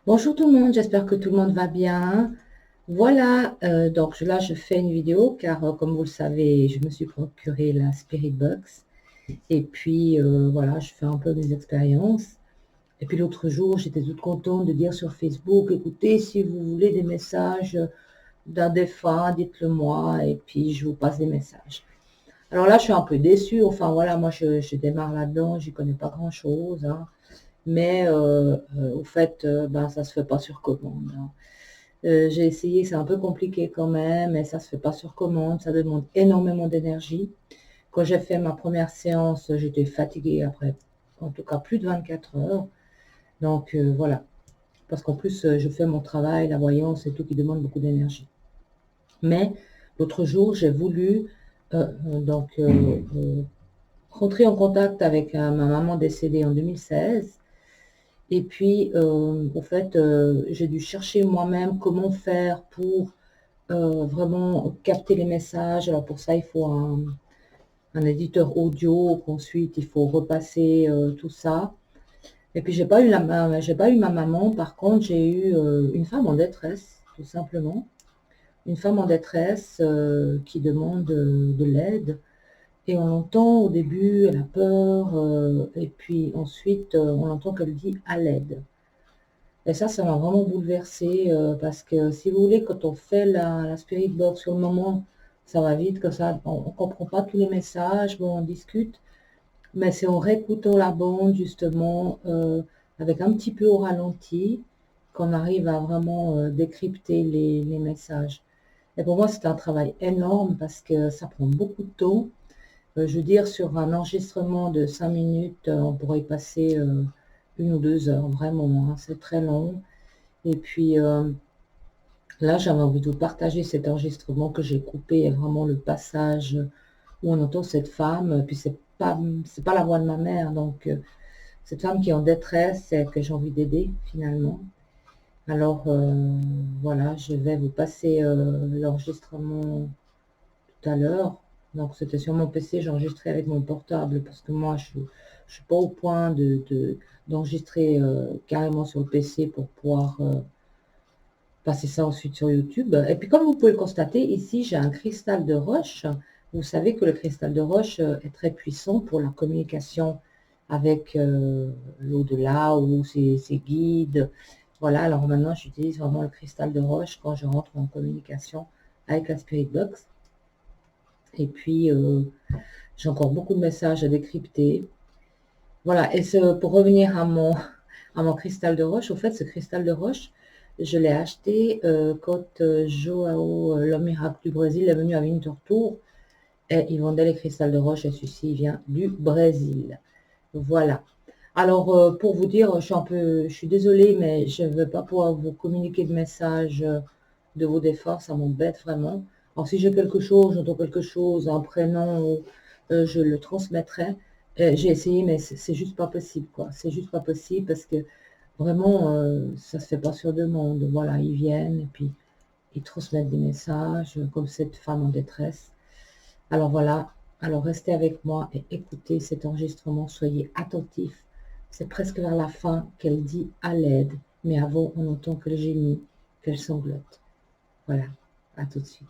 Bonjour tout le monde, j'espère que tout le monde va bien. Voilà, donc là je fais une vidéo car comme vous le savez, je me suis procuré la Spirit Box. Et puis voilà, je fais un peu mes expériences. Et puis l'autre jour, j'étais toute contente de dire sur Facebook, écoutez, si vous voulez des messages d'un défunt, dites-le moi et puis je vous passe des messages. Alors là, je suis un peu déçue. Enfin voilà, moi je démarre là-dedans, j'y connais pas grand-chose, hein. Mais au fait, ben, ça se fait pas sur commande, hein. J'ai essayé, c'est un peu compliqué quand même, mais ça se fait pas sur commande, ça demande énormément d'énergie. Quand j'ai fait ma première séance, j'étais fatiguée après, en tout cas plus de 24 heures. Donc voilà, parce qu'en plus, je fais mon travail, la voyance et tout qui demande beaucoup d'énergie. Mais l'autre jour, j'ai voulu donc rentrer en contact avec ma maman décédée en 2016. Et puis, au fait, j'ai dû chercher moi-même comment faire pour vraiment capter les messages. Alors pour ça, il faut un éditeur audio, qu'ensuite il faut repasser tout ça. Et puis j'ai pas eu ma maman, par contre j'ai eu une femme en détresse, tout simplement. Une femme en détresse qui demande de l'aide. Et on entend au début, elle a peur, et puis ensuite on entend qu'elle dit à l'aide. Et ça m'a vraiment bouleversée parce que si vous voulez, quand on fait la Spirit Box sur le moment, ça va vite, que ça, on ne comprend pas tous les messages, bon, on discute, mais c'est en réécoutant la bande justement, avec un petit peu au ralenti, qu'on arrive à vraiment décrypter les messages. Et pour moi, c'est un travail énorme parce que ça prend beaucoup de temps. Je veux dire, sur un enregistrement de 5 minutes, on pourrait y passer 1 ou 2 heures, vraiment, hein, c'est très long. Et puis là, j'avais envie de vous partager cet enregistrement que j'ai coupé, et vraiment le passage où on entend cette femme, puis c'est pas la voix de ma mère, donc cette femme qui est en détresse et que j'ai envie d'aider finalement. Alors voilà, je vais vous passer l'enregistrement tout à l'heure. Donc c'était sur mon PC, j'ai enregistré avec mon portable parce que moi je suis pas au point d'enregistrer carrément sur le PC pour pouvoir passer ça ensuite sur YouTube. Et puis comme vous pouvez le constater, ici j'ai un cristal de roche. Vous savez que le cristal de roche est très puissant pour la communication avec l'au-delà ou ses guides. Voilà, alors maintenant j'utilise vraiment le cristal de roche quand je rentre en communication avec la Spirit Box. Et puis j'ai encore beaucoup de messages à décrypter. Voilà, et pour revenir à mon cristal de roche, au fait, ce cristal de roche, je l'ai acheté quand Joao, l'homme miracle du Brésil, est venu à Winterthur et il vendait les cristals de roche et celui-ci vient du Brésil. Voilà. Alors, pour vous dire, je suis désolée, mais je ne veux pas pouvoir vous communiquer de message de vos défunts, ça m'embête vraiment. Alors, si j'ai quelque chose, j'entends quelque chose, un prénom, je le transmettrai. J'ai essayé, mais c'est juste pas possible, quoi. C'est juste pas possible parce que vraiment, ça se fait pas sur demande. Voilà, ils viennent et puis ils transmettent des messages, comme cette femme en détresse. Alors voilà, alors restez avec moi et écoutez cet enregistrement, soyez attentifs. C'est presque vers la fin qu'elle dit à l'aide, mais avant on entend que le génie, qu'elle sanglote. Voilà, à tout de suite.